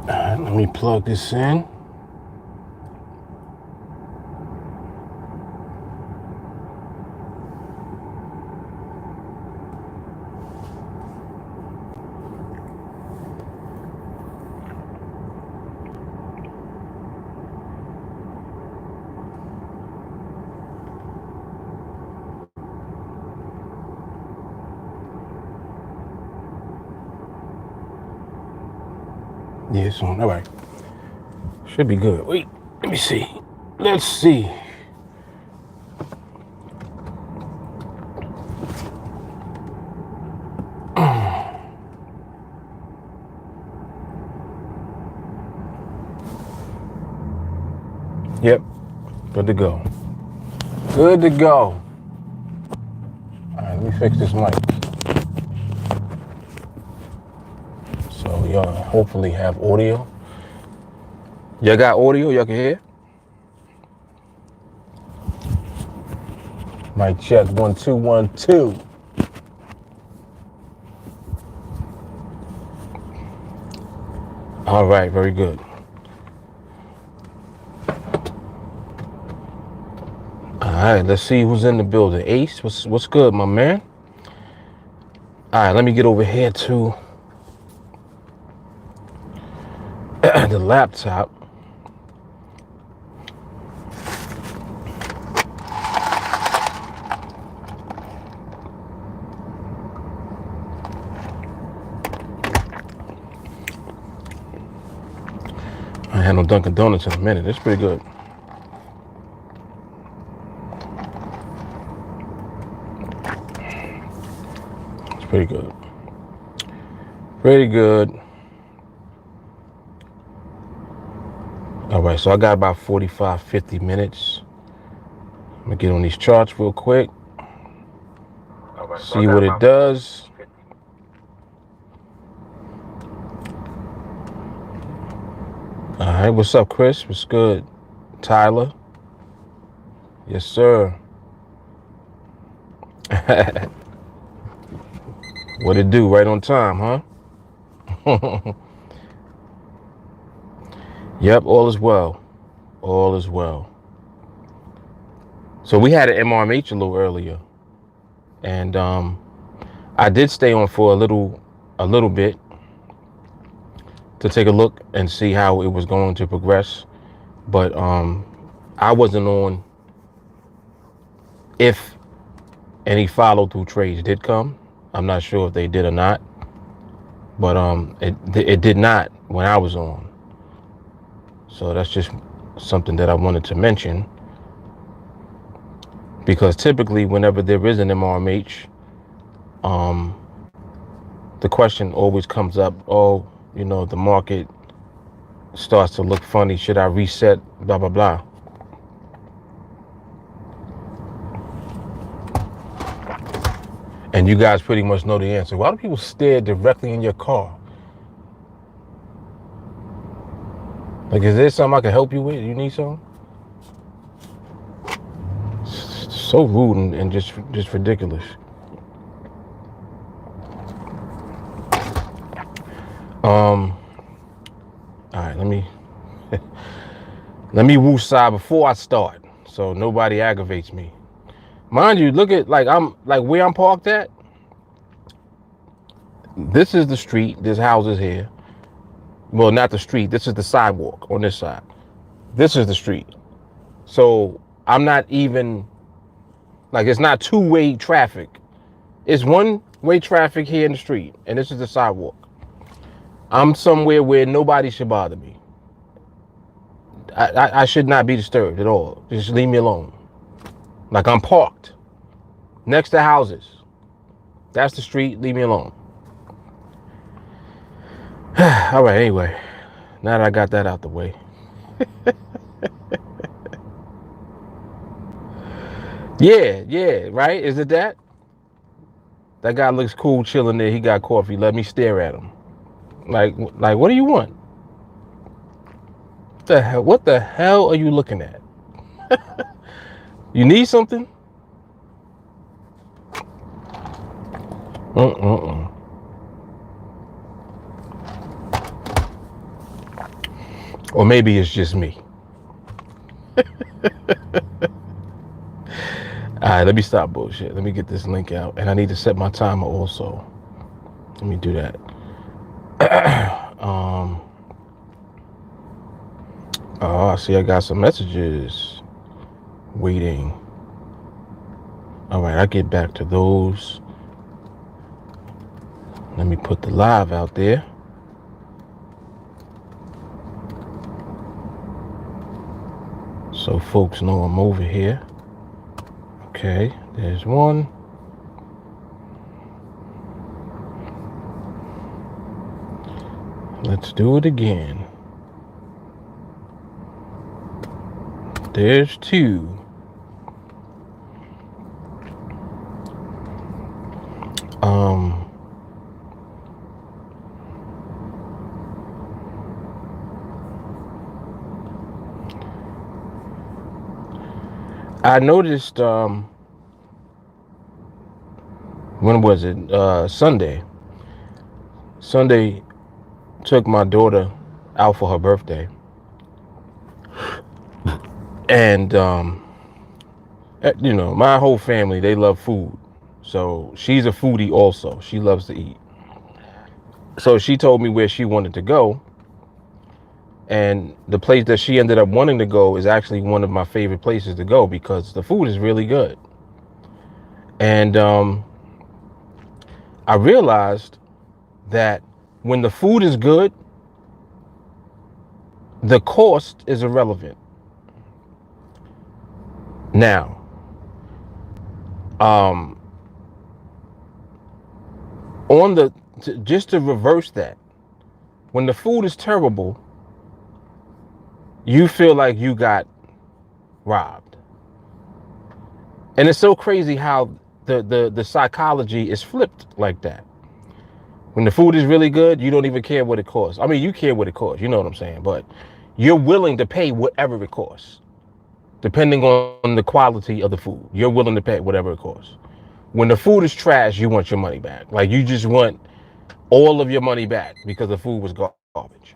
All right, let me plug this in. Yeah, it's on. All right. Should be good. Wait, let me see. Let's see. Yep, good to go. Good to go. All right, let me fix this mic. So y'all hopefully have audio. Y'all got audio? Y'all can hear? Mic check 1 2 1 2. All right, very good. All right, let's see who's in the building. Ace, what's good, my man? All right, let me get over here to the laptop. I had no Dunkin Donuts in a minute. It's pretty good. It's pretty good. Pretty good. All right, so I got about 45, 50 minutes. I'm gonna get on these charts real quick. All right, see what it does. All right, what's up, Chris? What's good? Tyler? Yes, sir. What it do? Right on time, huh? Yep, all is well. All is well. So we had an MRMH a little earlier, and I did stay on for a little bit to take a look and see how it was going to progress, but I wasn't on if any follow-through trades did come. I'm not sure if they did or not, but it did not when I was on. So that's just something that I wanted to mention, because typically whenever there is an MRMH, the question always comes up, oh, you know, the market starts to look funny. Should I reset? Blah, blah, blah. And you guys pretty much know the answer. Why do people stare directly in your car? Like, is there something I can help you with? You need something? It's so rude and just ridiculous. All right, let me woo-side before I start, so nobody aggravates me. Mind you, look at where I'm parked at. This is the street. There's houses here. Well, not the street. This is the sidewalk on this side. This is the street. So I'm not even, it's not two-way traffic. It's one-way traffic here in the street, and this is the sidewalk. I'm somewhere where nobody should bother me. I should not be disturbed at all. Just leave me alone. Like, I'm parked next to houses. That's the street. Leave me alone. All right, anyway, now that I got that out the way. Yeah, right? Is it that? That guy looks cool chilling there. He got coffee. Let me stare at him. Like, what do you want? What the hell are you looking at? You need something? Or maybe it's just me. All right, let me stop bullshit. Let me get this link out. And I need to set my timer also. Let me do that. I see I got some messages waiting. All right, I'll get back to those. Let me put the live out there. So folks know I'm over here. Okay, there's one. Let's do it again. There's two. I noticed, when was it? Sunday. Sunday took my daughter out for her birthday. And, you know, my whole family, they love food. So she's a foodie also. She loves to eat. So she told me where she wanted to go. And the place that she ended up wanting to go is actually one of my favorite places to go because the food is really good. And I realized that when the food is good, the cost is irrelevant. Now, just to reverse that, when the food is terrible, you feel like you got robbed. And it's so crazy how the psychology is flipped like that. When the food is really good, you don't even care what it costs. I mean, you care what it costs, you know what I'm saying? But you're willing to pay whatever it costs, depending on the quality of the food. You're willing to pay whatever it costs. When the food is trash, you want your money back. Like, you just want all of your money back because the food was garbage.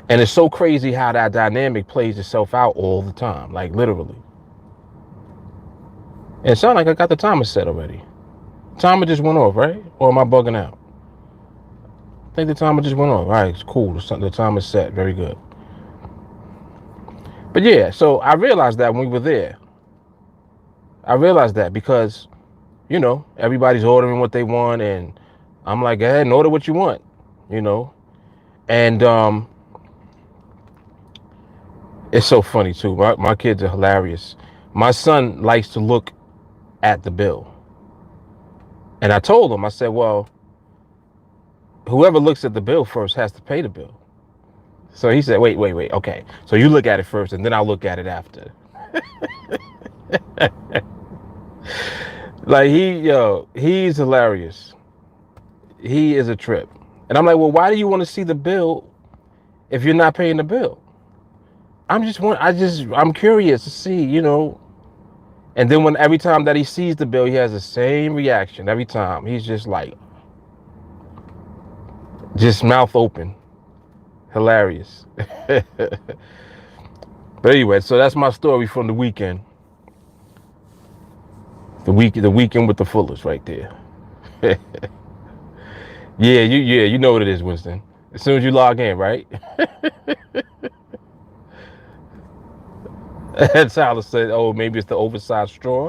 And it's so crazy how that dynamic plays itself out all the time, like literally. And it sounds like I got the timer set already. Timer just went off, right? Or am I bugging out? I think the timer just went off. All right, it's cool. The timer's set. Very good. But yeah, so I realized that when we were there. I realized that because, you know, everybody's ordering what they want, and I'm like, go ahead and order what you want, you know. And it's so funny too. My kids are hilarious. My son likes to look at the bill. And I told him, I said, well, whoever looks at the bill first has to pay the bill. So he said, wait, okay. So you look at it first and then I'll look at it after. Like, he's hilarious. He is a trip. And I'm like, well, why do you want to see the bill if you're not paying the bill? I'm curious to see, you know. And then every time that he sees the bill, he has the same reaction every time. He's just like, just mouth open. Hilarious. But anyway, so that's my story from the weekend. The weekend with the Fullers right there. Yeah, you know what it is, Winston. As soon as you log in, right? And Tyler said, oh, maybe it's the oversized straw.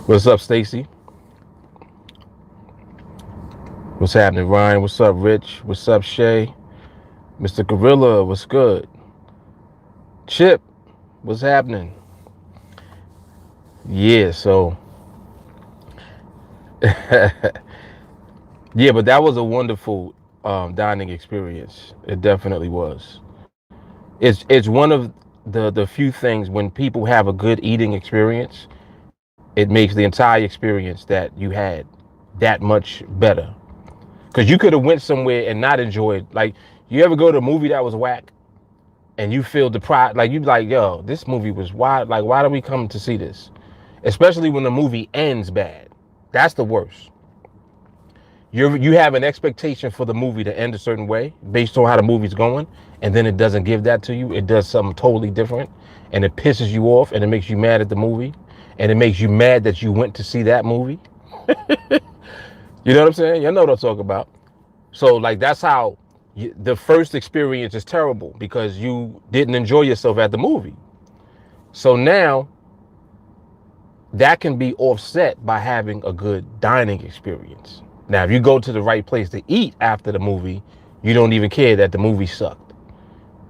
What's up, Stacy? What's happening, Ryan? What's up, Rich? What's up, Shay? Mr. Gorilla, what's good? Chip, what's happening? Yeah, so yeah, but that was a wonderful dining experience. It definitely was. It's one of the few things when people have a good eating experience, it makes the entire experience that you had that much better. Because you could have went somewhere and not enjoyed. Like, you ever go to a movie that was whack and you feel deprived? Like, you like, yo, this movie was wild. Like, why did we come to see this? especially when the movie ends bad. That's the worst. You have an expectation for the movie to end a certain way based on how the movie's going, and then it doesn't give that to you. It does something totally different, and it pisses you off, and it makes you mad at the movie, and it makes you mad that you went to see that movie. You know what I'm saying? You know what I'm talking about. So like that's how the first experience is terrible because you didn't enjoy yourself at the movie. So now that can be offset by having a good dining experience. Now, if you go to the right place to eat after the movie, you don't even care that the movie sucked.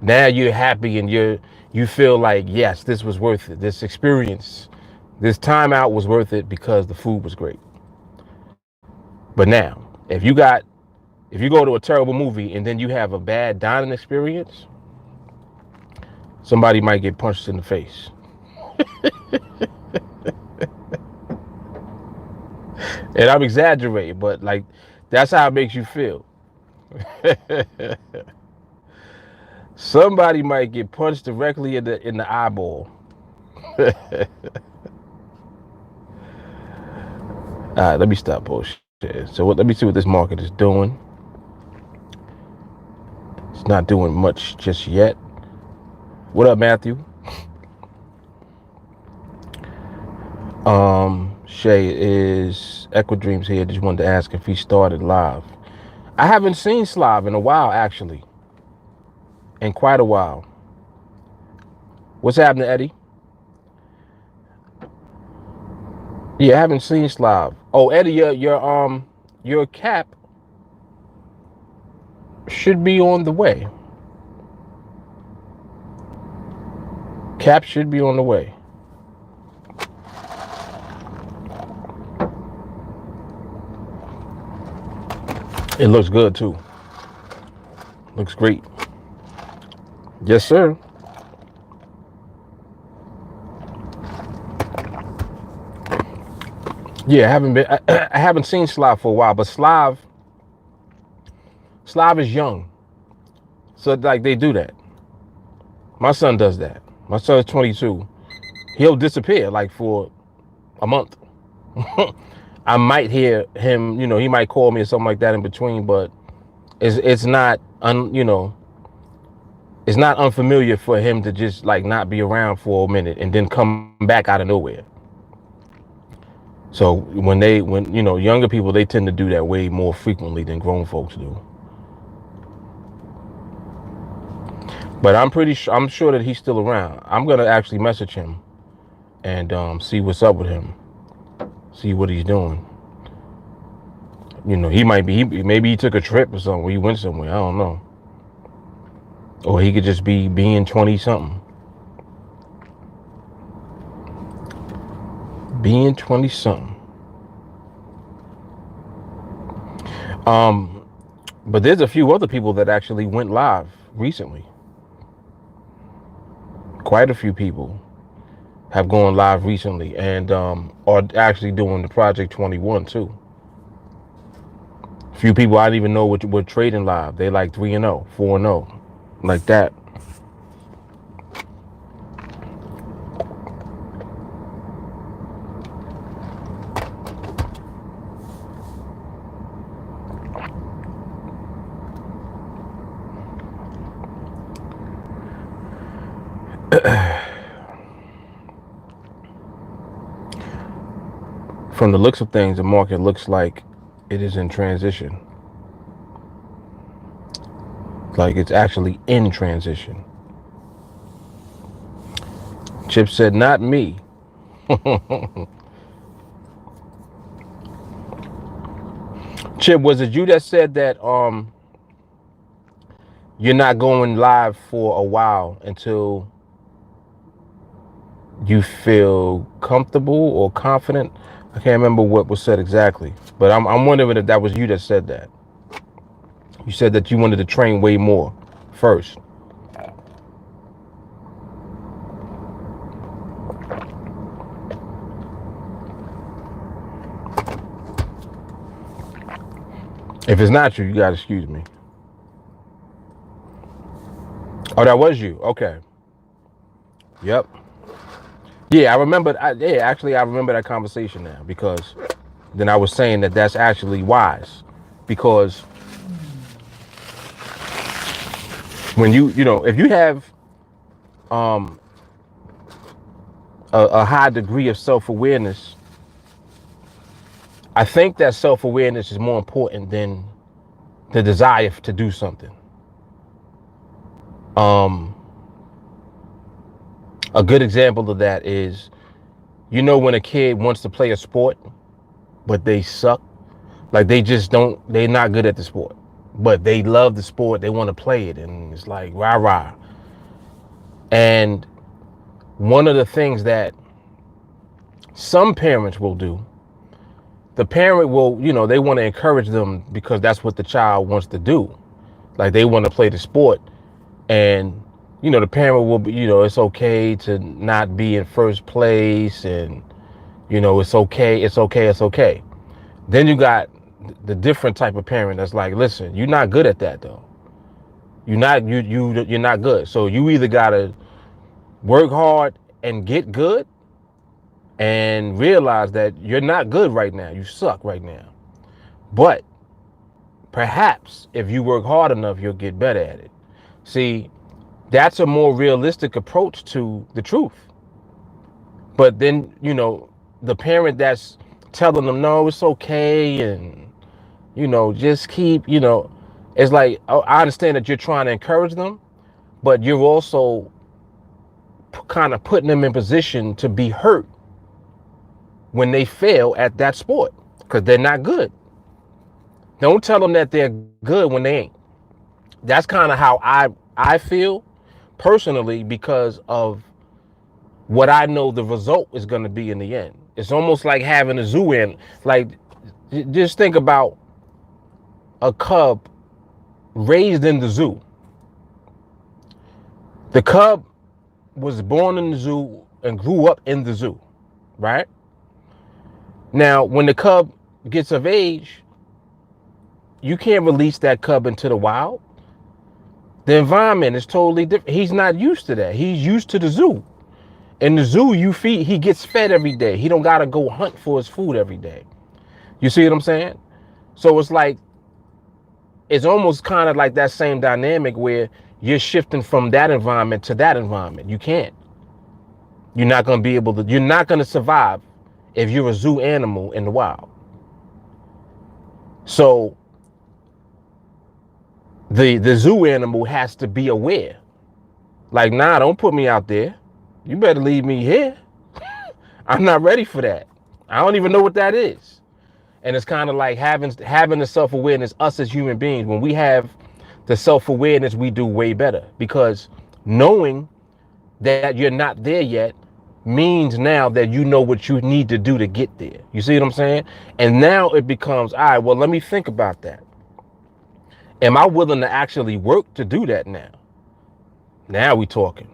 Now you're happy and you feel like, yes, this was worth it. This experience, this time out was worth it because the food was great. But now, if you go to a terrible movie and then you have a bad dining experience, somebody might get punched in the face. And I'm exaggerating, but like that's how it makes you feel. Somebody might get punched directly in the eyeball. All right, let me stop bullshit. So let me see what this market is doing. It's not doing much just yet. What up, Matthew? Shay is Equidreams here. Just wanted to ask if he started live. I haven't seen Slav in a while, actually. In quite a while. What's happening, Eddie? Yeah, I haven't seen Slav. Oh, Eddie, your cap should be on the way. Cap should be on the way. It looks good too. Looks great. Yes, sir. Yeah, I haven't seen Slav for a while, but Slav is young. So like they do that. My son does that. My son's 22. He'll disappear like for a month. I might hear him, he might call me or something like that in between, but it's not it's not unfamiliar for him to just like not be around for a minute and then come back out of nowhere. So when younger people, they tend to do that way more frequently than grown folks do. But I'm sure that he's still around. I'm gonna actually message him and see what's up with him. See what he's doing. He might be, maybe he took a trip or something. He went somewhere. I don't know. Or he could just be being 20 something. Being 20 something. But there's a few other people that actually went live recently. Quite a few people have gone live recently and are actually doing the Project 21 too. A few people I didn't even know were trading live. They like 3-0, 4-0, like that. From the looks of things, the market looks like it is in transition. Like it's actually in transition. Chip said, not me. Chip, was it you that said that you're not going live for a while until you feel comfortable or confident? I can't remember what was said exactly, but I'm wondering if that was you that said that. You said that you wanted to train way more first. If it's not you, you gotta excuse me. Oh, that was you. Okay. Yep. Yeah, I remember. Actually, I remember that conversation now, because then I was saying that that's actually wise, because when if you have um, a high degree of self-awareness, I think that self-awareness is more important than the desire to do something. Um, a good example of that is, when a kid wants to play a sport, but they suck, like they're not good at the sport, but they love the sport, they want to play it, and it's like rah rah. And one of the things that some parents will do, the parent will, they want to encourage them because that's what the child wants to do. Like they want to play the sport, and the parent will be, it's okay to not be in first place, and it's okay, it's okay, it's okay. Then you got the different type of parent that's like, listen, you're not good at that though. You're not good. So you either gotta work hard and get good, and realize that you're not good right now. You suck right now. But perhaps if you work hard enough, you'll get better at it. See, that's a more realistic approach to the truth. But then, the parent that's telling them, no, it's okay, and, just keep, it's like, I understand that you're trying to encourage them, but you're also kind of putting them in position to be hurt when they fail at that sport, because they're not good. Don't tell them that they're good when they ain't. That's kind of how I feel personally, because of what I know the result is going to be in the end. It's almost like having a zoo in. Like, just think about a cub raised in the zoo. The cub was born in the zoo and grew up in the zoo, right? Now, when the cub gets of age, you can't release that cub into the wild. The environment is totally different. He's not used to that. He's used to the zoo. In the zoo, he gets fed every day. He don't got to go hunt for his food every day. You see what I'm saying? So it's almost kind of like that same dynamic where you're shifting from that environment to that environment. You can't. You're not going to survive if you're a zoo animal in the wild. So the zoo animal has to be aware. Like, nah, don't put me out there. You better leave me here. I'm not ready for that. I don't even know what that is. And it's kind of like having the self-awareness, us as human beings, when we have the self-awareness, we do way better, because knowing that you're not there yet means now that you know what you need to do to get there. You see what I'm saying? And now it becomes, all right, well, let me think about that. Am I willing to actually work to do that now? Now we talking.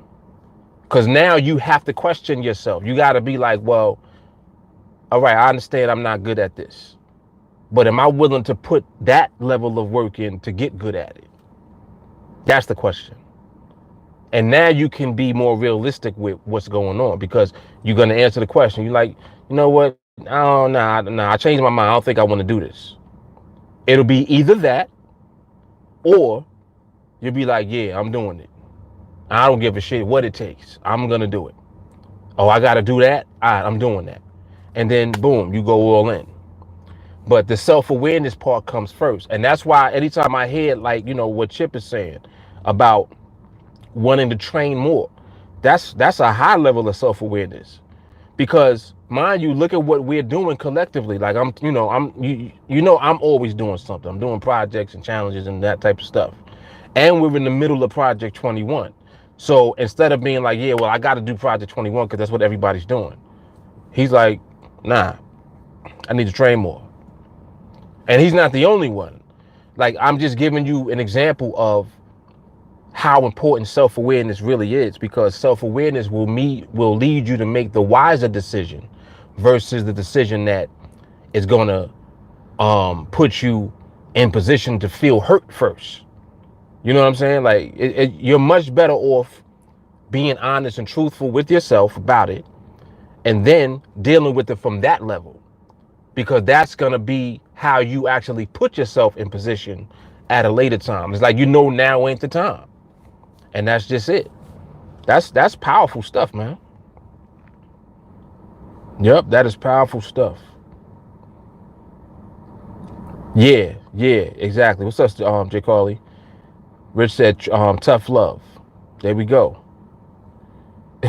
Because now you have to question yourself. You got to be like, well, all right, I understand I'm not good at this, but am I willing to put that level of work in to get good at it? That's the question. And now you can be more realistic with what's going on, because you're going to answer the question. You're like, you know what? Oh, no, I changed my mind. I don't think I want to do this. It'll be either that, or you'll be like, yeah, I'm doing it. I don't give a shit what it takes. I'm going to do it. Oh, I got to do that? All right, I'm doing that. And then boom, you go all in. But the self-awareness part comes first. And that's why anytime I hear, like, what Chip is saying about wanting to train more, that's a high level of self-awareness. Because mind you, look at what we're doing collectively. Like I'm always doing something. I'm doing projects and challenges and that type of stuff. And we're in the middle of Project 21. So instead of being like, yeah, well, I got to do Project 21 because that's what everybody's doing, he's like, nah, I need to train more. And he's not the only one. Like, I'm just giving you an example of how important self-awareness really is, because self-awareness will lead you to make the wiser decision versus the decision that is going to put you in position to feel hurt first. You know what I'm saying? Like, you're much better off being honest and truthful with yourself about it, and then dealing with it from that level, because that's going to be how you actually put yourself in position at a later time. It's like, now ain't the time. And that's just it. That's powerful stuff, man. Yep, that is powerful stuff. Yeah, exactly. What's up, J. Carly? Rich said, tough love. There we go.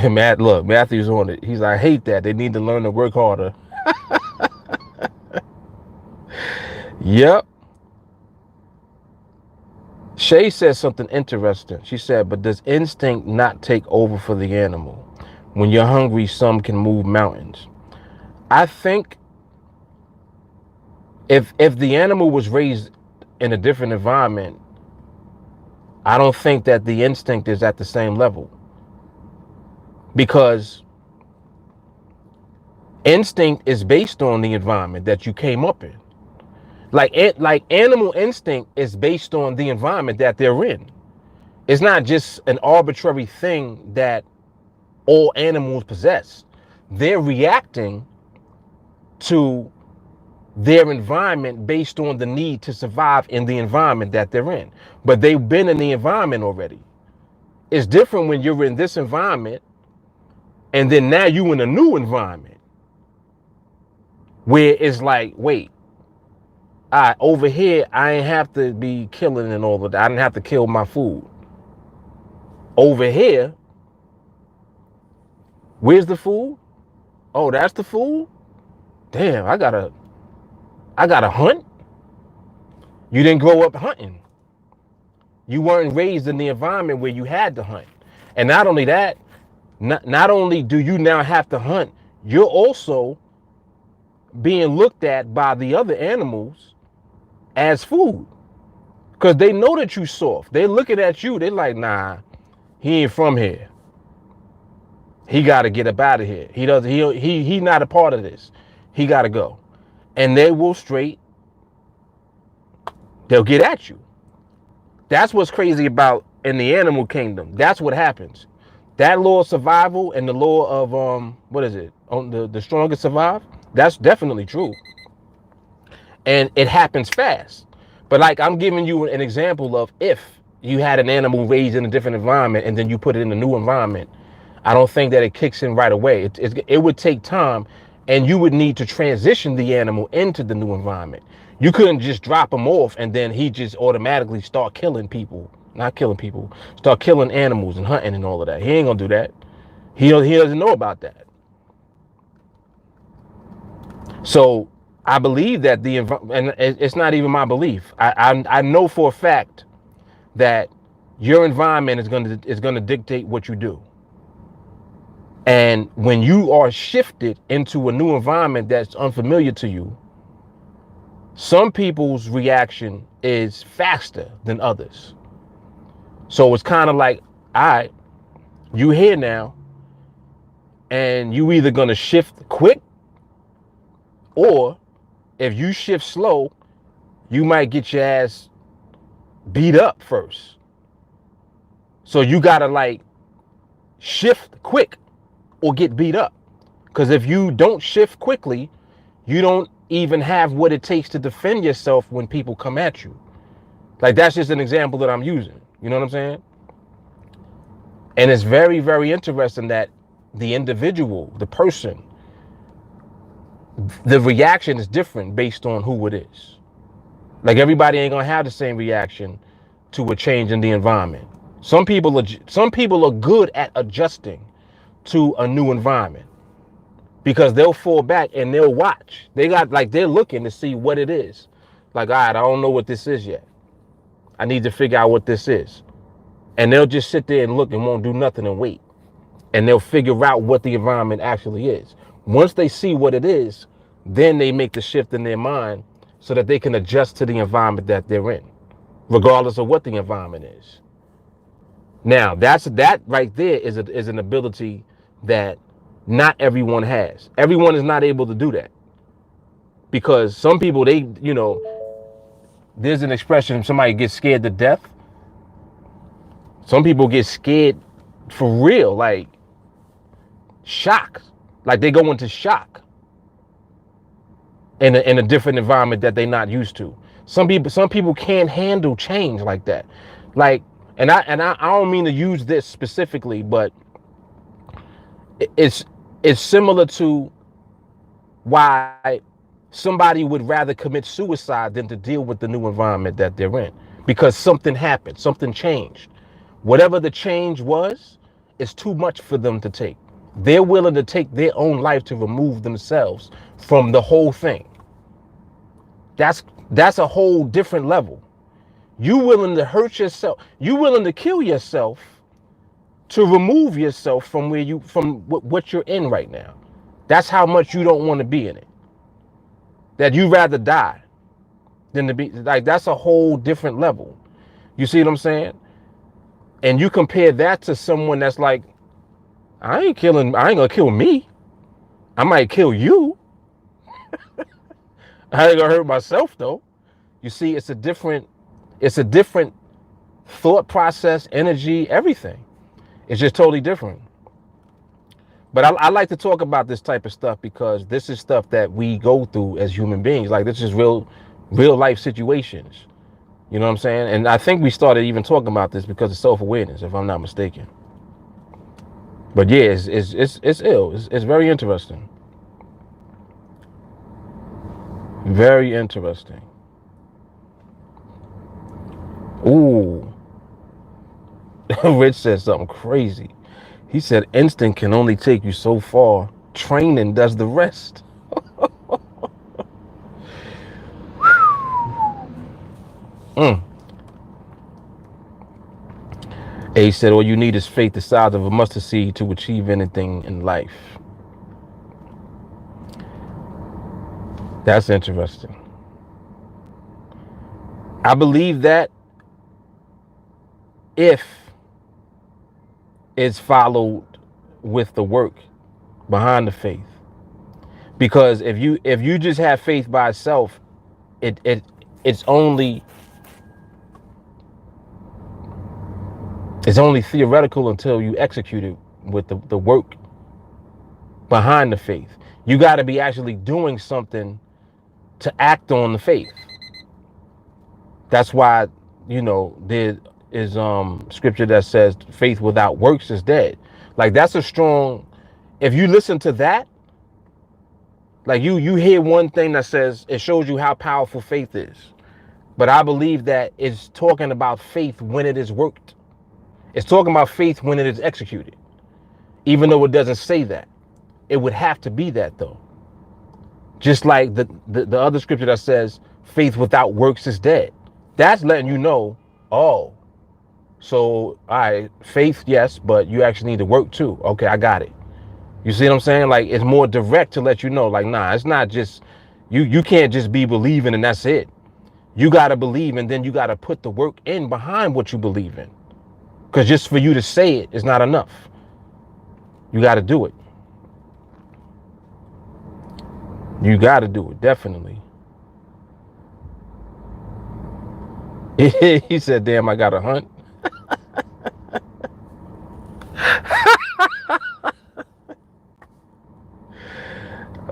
Matt, look, Matthew's on it. He's like, I hate that. They need to learn to work harder. Yep. Shay says something interesting. She said, but does instinct not take over for the animal? When you're hungry, some can move mountains. I think if the animal was raised in a different environment, I don't think that the instinct is at the same level. Because instinct is based on the environment that you came up in. Like animal instinct is based on the environment that they're in. It's not just an arbitrary thing that all animals possess. They're reacting to their environment based on the need to survive in the environment that they're in. But they've been in the environment already. It's different when you're in this environment and then now you're in a new environment where it's like, wait, over here, I ain't have to be killing and all of that. I didn't have to kill my food. Over here, where's the food? Oh, that's the food? Damn, I gotta hunt? You didn't grow up hunting. You weren't raised in the environment where you had to hunt. And not only that, not only do you now have to hunt, you're also being looked at by the other animals as food. Because they know that you soft. They're looking at you. They're like, nah, he ain't from here. He got to get up out of here. He not a part of this. He got to go. And they will they'll get at you. That's what's crazy about in the animal kingdom. That's what happens. That law of survival and the law of, what is it? The strongest survive. That's definitely true. And it happens fast. But like, I'm giving you an example of if you had an animal raised in a different environment and then you put it in a new environment, I don't think that it kicks in right away. It would take time, and you would need to transition the animal into the new environment. You couldn't just drop him off and then he just automatically start killing people. Not killing people, start killing animals and hunting and all of that. He ain't gonna do that. He doesn't know about that. So I believe that and it's not even my belief. I know for a fact that your environment is gonna dictate what you do. And when you are shifted into a new environment that's unfamiliar to you, some people's reaction is faster than others. So it's kind of like, all right, you here now, and you either gonna shift quick, or if you shift slow, you might get your ass beat up first. So you gotta like shift quick or get beat up. Because if you don't shift quickly, you don't even have what it takes to defend yourself when people come at you. Like, that's just an example that I'm using. You know what I'm saying? And it's very, very interesting that the individual, the person, the reaction is different based on who it is. Like, everybody ain't gonna have the same reaction to a change in the environment. Some people are good at adjusting to a new environment because they'll fall back and they'll watch. They're looking to see what it is. Like, all right, I don't know what this is yet. I need to figure out what this is. And they'll just sit there and look and won't do nothing and wait. And they'll figure out what the environment actually is. Once they see what it is, then they make the shift in their mind so that they can adjust to the environment that they're in, regardless of what the environment is. Now, that right there is an ability that not everyone has. Everyone is not able to do that. Because some people, there's an expression, somebody gets scared to death. Some people get scared for real, like shocked. Like they go into shock in a different environment that they're not used to. Some people can't handle change like that. Like, I don't mean to use this specifically, but it's it's similar to why somebody would rather commit suicide than to deal with the new environment that they're in, because something happened, something changed. Whatever the change was, it's too much for them to take. They're willing to take their own life to remove themselves from the whole thing. That's a whole different level. You willing to hurt yourself, you willing to kill yourself to remove yourself from what you're in right now. That's how much you don't want to be in it. That you rather die than to be like, that's a whole different level. You see what I'm saying? And you compare that to someone that's like, I ain't gonna kill me. I might kill you. I ain't gonna hurt myself though. You see, it's a different thought process, energy, everything. It's just totally different. But I like to talk about this type of stuff because this is stuff that we go through as human beings. Like, this is real life situations. You know what I'm saying? And I think we started even talking about this because of self-awareness, if I'm not mistaken. But yeah, it's ill. It's very interesting. Very interesting. Ooh. Rich said something crazy. He said instinct can only take you so far. Training does the rest. A said, all you need is faith the size of a mustard seed to achieve anything in life. That's interesting. I believe that if it's followed with the work behind the faith. Because if you just have faith by itself, it's only theoretical until you execute it with the work behind the faith. You got to be actually doing something to act on the faith. That's why, there is scripture that says faith without works is dead. Like, that's a strong, if you listen to that, like you hear one thing that says, it shows you how powerful faith is. But I believe that it's talking about faith when it is worked. It's talking about faith when it is executed. Even though it doesn't say that. It would have to be that though. Just like the other scripture that says faith without works is dead. That's letting you know, oh, so all right, faith, yes, but you actually need to work too. Okay, I got it. You see what I'm saying? Like, it's more direct to let you know, like, nah, it's not just, you can't just be believing and that's it. You got to believe, and then you got to put the work in behind what you believe in. Because just for you to say it is not enough. You got to do it. You got to do it, definitely. He said, damn, I got to hunt.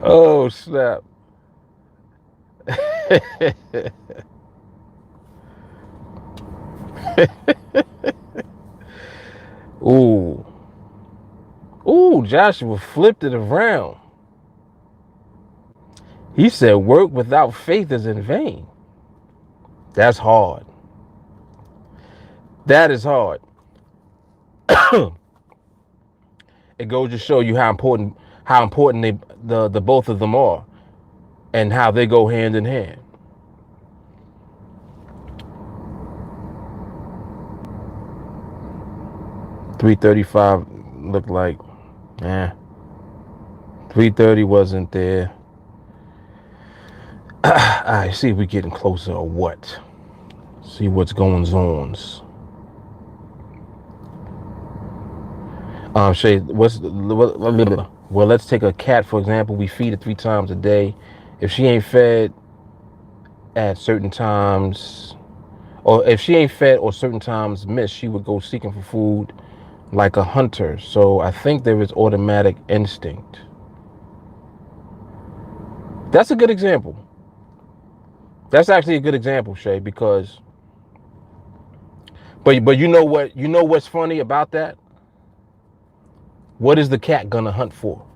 Oh, snap. Ooh. Ooh, Joshua flipped it around. He said, work without faith is in vain. That's hard. That is hard. It goes to show you how important the both of them are and how they go hand in hand. $335 looked like, 330 wasn't there. All right, see if we're getting closer or what. See what's going on. Shay, well, let's take a cat, for example. We feed it 3 times a day. If she ain't fed at certain times, or if she ain't fed or certain times missed, she would go seeking for food like a hunter. So I think there is automatic instinct. That's a good example. That's actually a good example, Shay, because but you know what? You know what's funny about that? What is the cat gonna hunt for?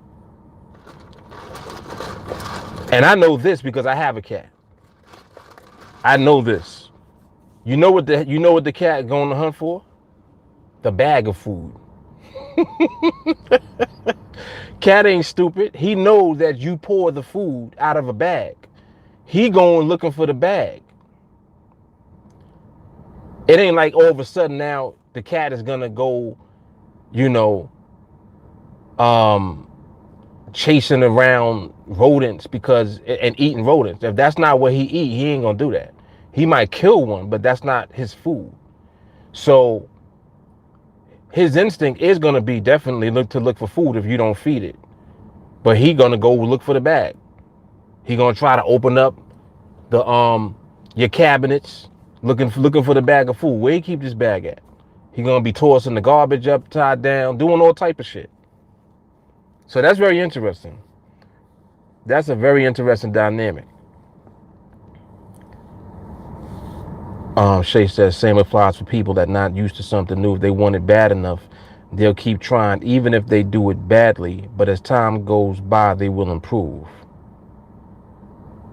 And I know this because I have a cat. I know this. You know what the cat going to hunt for? The bag of food. Cat ain't stupid. He knows that you pour the food out of a bag. He going looking for the bag. It ain't like all of a sudden now the cat is gonna go, you know, chasing around rodents and eating rodents. If that's not what he eat, he ain't gonna do that. He might kill one, but that's not his food. So his instinct is gonna be definitely look for food if you don't feed it. But he gonna go look for the bag. He gonna try to open up the your cabinets, looking for the bag of food. Where he keep this bag at? He gonna be tossing the garbage upside down, doing all type of shit. So that's very interesting. That's a very interesting dynamic. Shay says same applies for people that not used to something new. If they want it bad enough, they'll keep trying, even if they do it badly. But as time goes by, they will improve.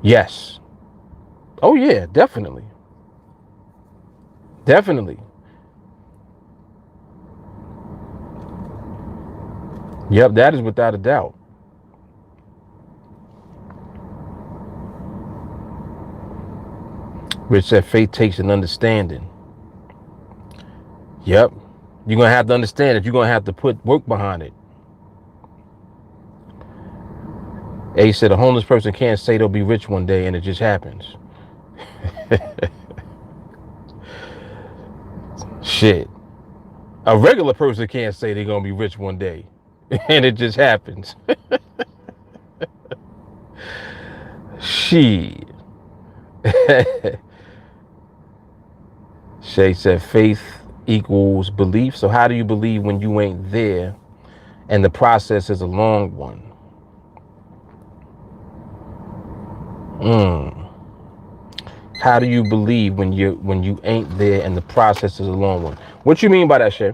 Yes. Oh yeah, definitely. Definitely. Yep, that is without a doubt. Rich said faith takes an understanding. Yep. You're going to have to understand it. You're going to have to put work behind it. A said a homeless person can't say they'll be rich one day and it just happens. Shit. A regular person can't say they're going to be rich one day and it just happens. Shit. Shay said faith equals belief. So how do you believe when you ain't there and the process is a long one? How do you believe when you ain't there and the process is a long one? What you mean by that, Shay?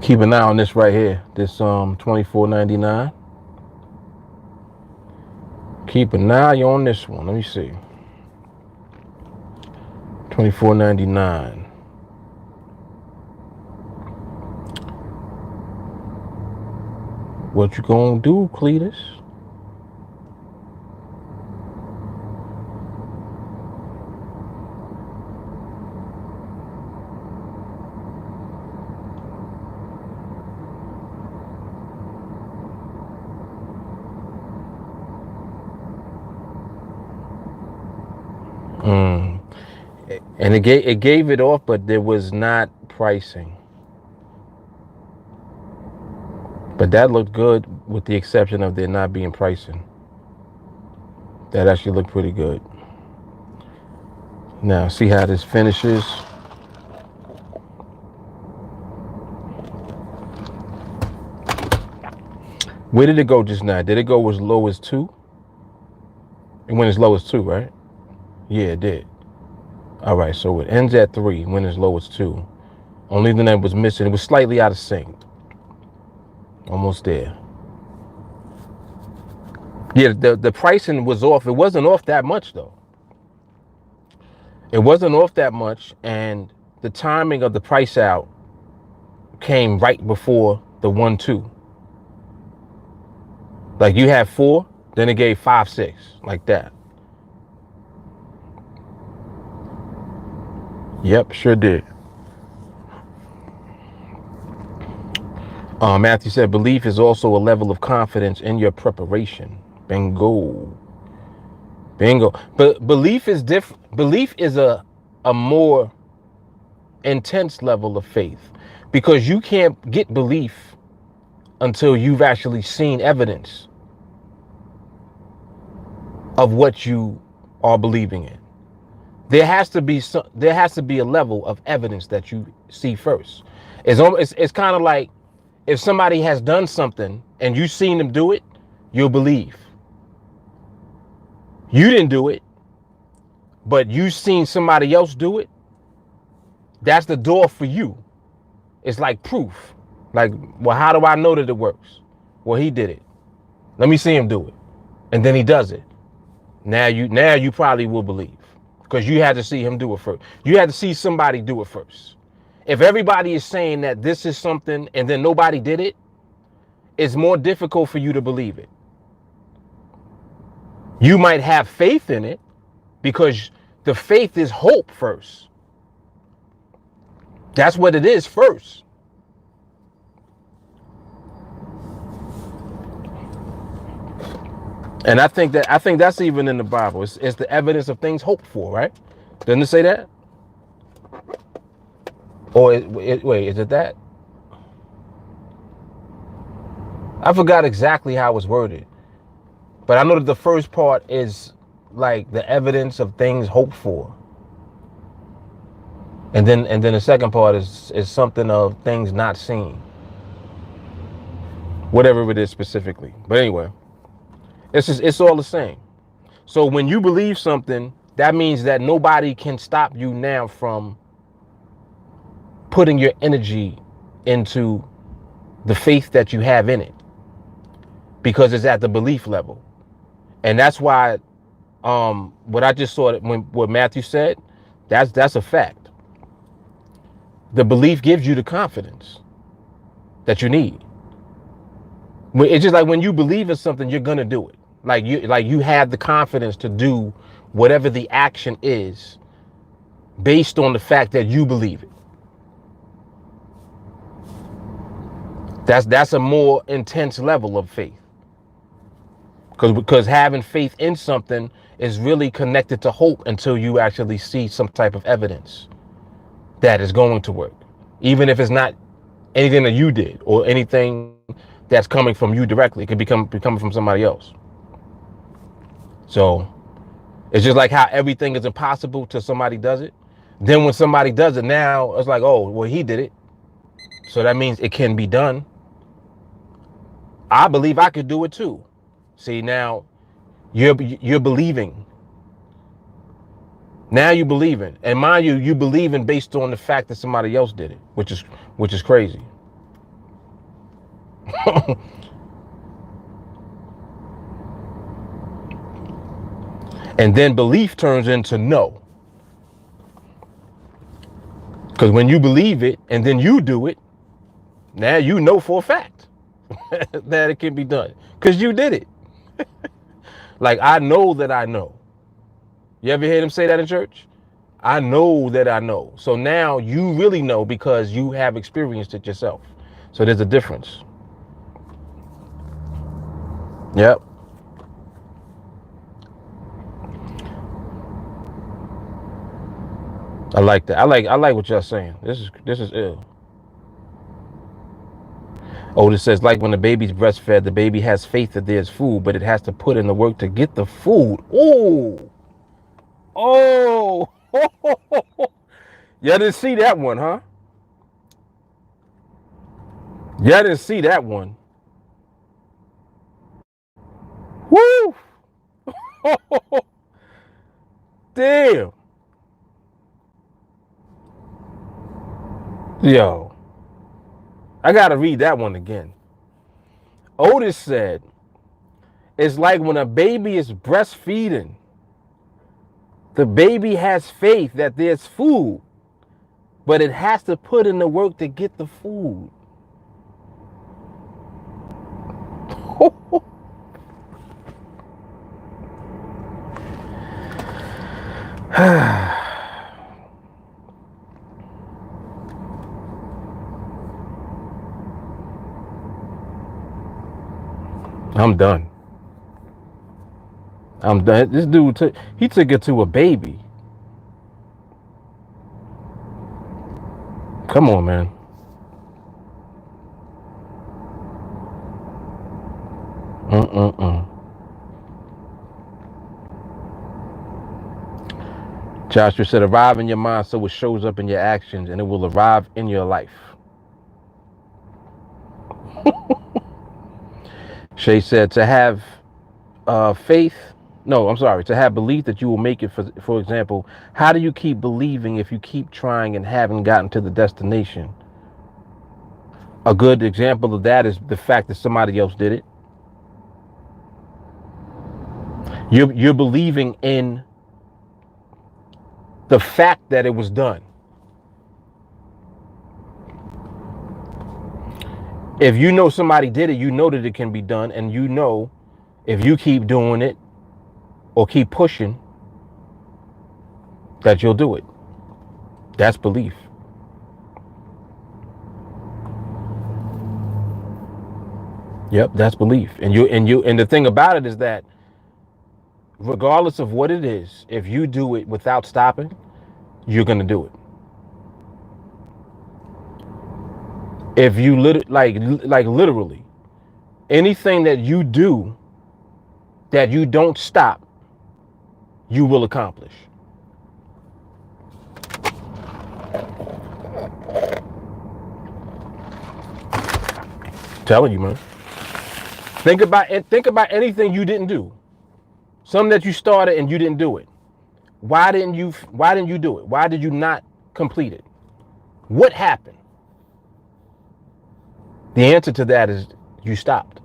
Keep an eye on this right here. This $24.99. Keep an eye on this one. Let me see. $24.99. What you gonna do, Cletus? And it gave it off, but there was not pricing. But that looked good with the exception of there not being pricing. That actually looked pretty good. Now, see how this finishes. Where did it go just now? Did it go as low as 2? It went as low as 2, right? Yeah, it did. All right, so it ends at 3, went as low as 2. Only thing that was missing, it was slightly out of sync. Almost there. Yeah, the pricing was off. It wasn't off that much, though. It wasn't off that much, and the timing of the price out came right before the 1-2. Like you had 4, then it gave 5-6, like that. Yep, sure did. Matthew said, belief is also a level of confidence in your preparation. Bingo. But belief is different. Belief is a more intense level of faith because you can't get belief until you've actually seen evidence of what you are believing in. there has to be a level of evidence that you see first. It's kind of like if somebody has done something and you've seen them do it, you'll believe. You didn't do it, but you've seen somebody else do it. That's the door for you. It's like proof. Like, well, how do I know that it works? Well, he did it. Let me see him do it. And then he does it. Now you probably will believe because you had to see him do it first. You had to see somebody do it first. If everybody is saying that this is something and then nobody did it, it's more difficult for you to believe it. You might have faith in it because the faith is hope first. That's what it is first. And I think that's even in the Bible. It's the evidence of things hoped for, right? Doesn't it say that? Or wait, is it that? I forgot exactly how it was worded, but I know that the first part is like the evidence of things hoped for, and then the second part is something of things not seen, whatever it is specifically. But anyway, it's all the same. So when you believe something, that means that nobody can stop you now from putting your energy into the faith that you have in it, because it's at the belief level. And that's why what I just saw what Matthew said, that's a fact. The belief gives you the confidence that you need. It's just like when you believe in something, you're gonna do it. Like you have the confidence to do whatever the action is based on the fact that you believe it. That's a more intense level of faith. Because having faith in something is really connected to hope until you actually see some type of evidence that is going to work. Even if it's not anything that you did or anything that's coming from you directly. It could be coming from somebody else. So it's just like how everything is impossible till somebody does it. Then when somebody does it, now it's like, oh, well, he did it. So that means it can be done. I believe I could do it too. See, now you're believing. Now you believing. And mind you, you believing based on the fact that somebody else did it, which is crazy. And then belief turns into no. Because when you believe it and then you do it, now you know for a fact that it can be done. Because you did it. Like, I know that I know. You ever hear them say that in church? I know that I know. So now you really know because you have experienced it yourself. So there's a difference. Yep. I like that. I like what y'all saying. This is ill. Oh, it says like when the baby's breastfed, the baby has faith that there's food, but it has to put in the work to get the food. Oh, oh, y'all didn't see that one, huh? Y'all didn't see that one. Woo! Damn. Yo, I gotta read that one again. Otis said, it's like when a baby is breastfeeding. The baby has faith that there's food, but it has to put in the work to get the food. I'm done. I'm done. This dude took it to a baby. Come on, man. Joshua said, arrive in your mind so it shows up in your actions and it will arrive in your life. Shay said, to have faith, no, I'm sorry, to have belief that you will make it. For example, how do you keep believing if you keep trying and haven't gotten to the destination? A good example of that is the fact that somebody else did it. You're believing in the fact that it was done. If you know somebody did it, you know that it can be done, and you know if you keep doing it or keep pushing that you'll do it. That's belief. Yep, that's belief. And the thing about it is that regardless of what it is, if you do it without stopping, you're gonna do it. If you literally anything that you do that you don't stop, you will accomplish. I'm telling you, man. Think about anything you didn't do. Something that you started and you didn't do it. Why didn't you do it? Why did you not complete it? What happened? The answer to that is you stopped.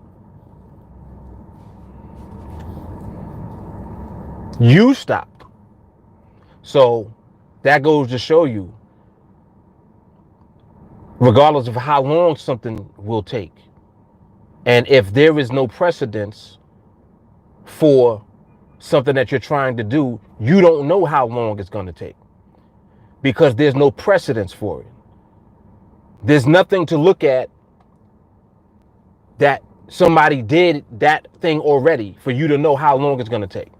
You stopped. So that goes to show you, regardless of how long something will take, and if there is no precedence for something that you're trying to do, you don't know how long it's going to take because there's no precedence for it. There's nothing to look at that somebody did that thing already for you to know how long it's going to take.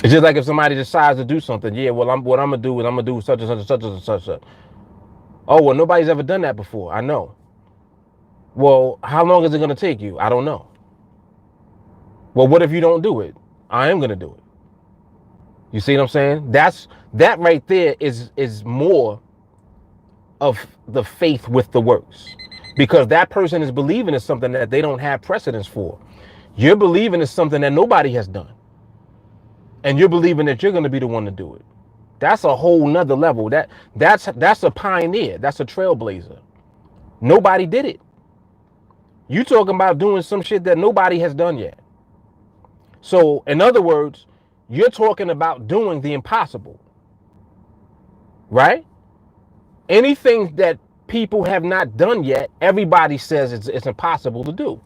It's just like if somebody decides to do something. Yeah, well, what I'm going to do is I'm going to do such and such and such and such and such. Oh, well, nobody's ever done that before. I know. Well, how long is it going to take you? I don't know. Well, what if you don't do it? I am going to do it. You see what I'm saying? That right there is more of the faith with the works, because that person is believing in something that they don't have precedence for. You're believing in something that nobody has done, and you're believing that you're going to be the one to do it. That's a whole nother level. That's a pioneer. That's a trailblazer. Nobody did it. You talking about doing some shit that nobody has done yet. So in other words, you're talking about doing the impossible, right? Anything that people have not done yet, everybody says it's impossible to do.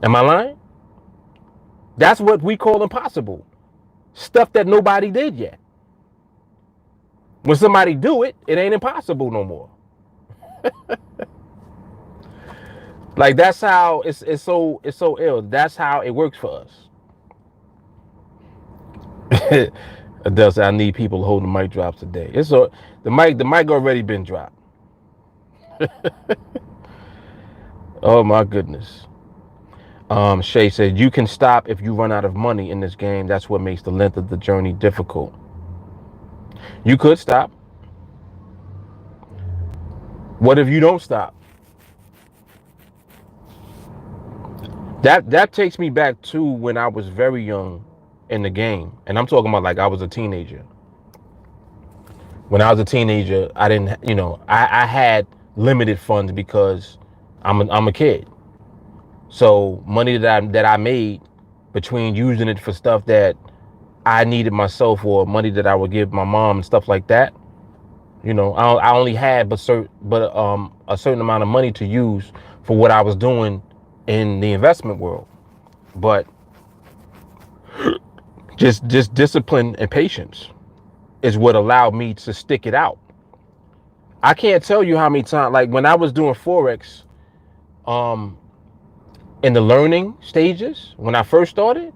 Am I lying? That's what we call impossible. Stuff that nobody did yet. When somebody do it, it ain't impossible no more. Like that's how it's so ill. That's how it works for us. Adele said, I need people holding mic drops today. The mic already been dropped. Oh my goodness. Shay said, you can stop if you run out of money in this game. That's what makes the length of the journey difficult. You could stop. What if you don't stop? That takes me back to when I was very young in the game. And I'm talking about like I was a teenager. When I was a teenager, I didn't, I had limited funds because I'm a kid. So money that I made, between using it for stuff that I needed myself or money that I would give my mom and stuff like that, I only had a certain amount of money to use for what I was doing in the investment world. But just discipline and patience is what allowed me to stick it out. I can't tell you how many times, like when I was doing Forex, in the learning stages, when I first started,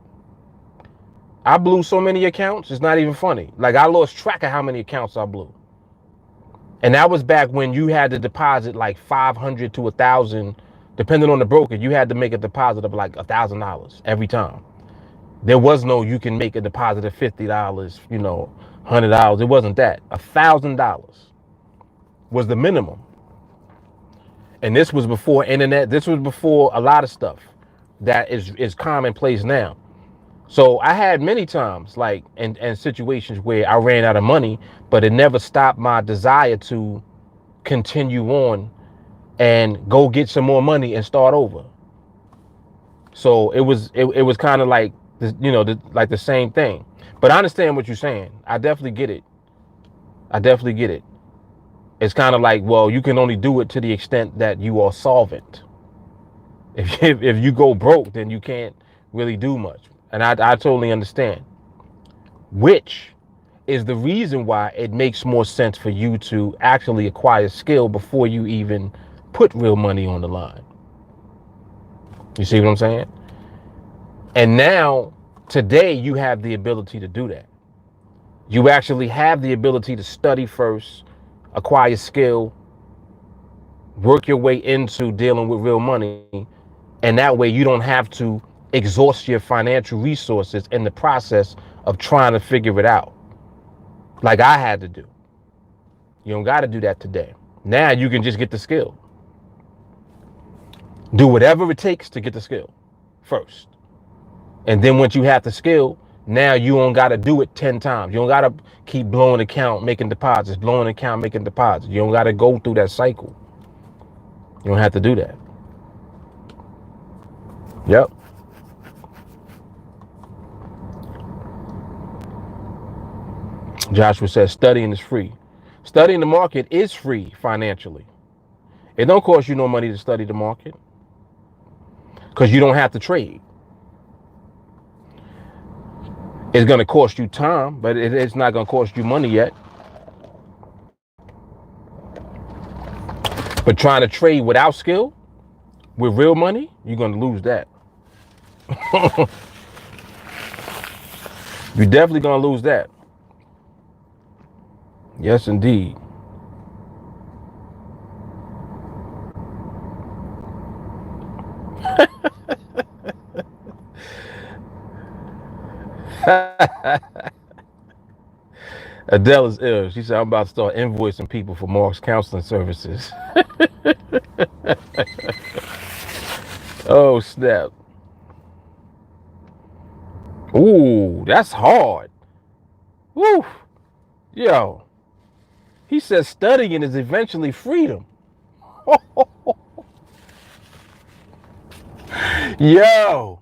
I blew so many accounts, it's not even funny. Like I lost track of how many accounts I blew. And that was back when you had to deposit like 500 to 1,000, depending on the broker. You had to make a deposit of like $1,000 every time. There was no you can make a deposit of $50, you know, $100. It wasn't that. $1,000 was the minimum. And this was before internet. This was before a lot of stuff that is commonplace now. So I had many times, like in situations where I ran out of money, but it never stopped my desire to continue on and go get some more money and start over. So it was kind of like you know, like the same thing. But I understand what you're saying. I definitely get it. I definitely get it. It's kind of like, well, you can only do it to the extent that you are solvent. If you go broke, then you can't really do much. And I totally understand. Which is the reason why it makes more sense for you to actually acquire skill before you even put real money on the line. You see what I'm saying? And now, today, you have the ability to do that. You actually have the ability to study first, acquire skill, work your way into dealing with real money. And that way you don't have to exhaust your financial resources in the process of trying to figure it out. Like I had to do. You don't got to do that today. Now you can just get the skill. Do whatever it takes to get the skill first. And then once you have the skill, now you don't got to do it 10 times. You don't got to keep blowing account, making deposits, blowing account, making deposits. You don't got to go through that cycle. You don't have to do that. Yep. Joshua says studying is free. Studying the market is free financially. It don't cost you no money to study the market because you don't have to trade. It's going to cost you time, but it's not going to cost you money yet. But trying to trade without skill, with real money, you're going to lose that. You're definitely going to lose that. Yes, indeed. Adele is ill. She said, I'm about to start invoicing people for Mark's counseling services. Oh, snap. Ooh, that's hard. Woo. Yo. He says studying is eventually freedom. Yo.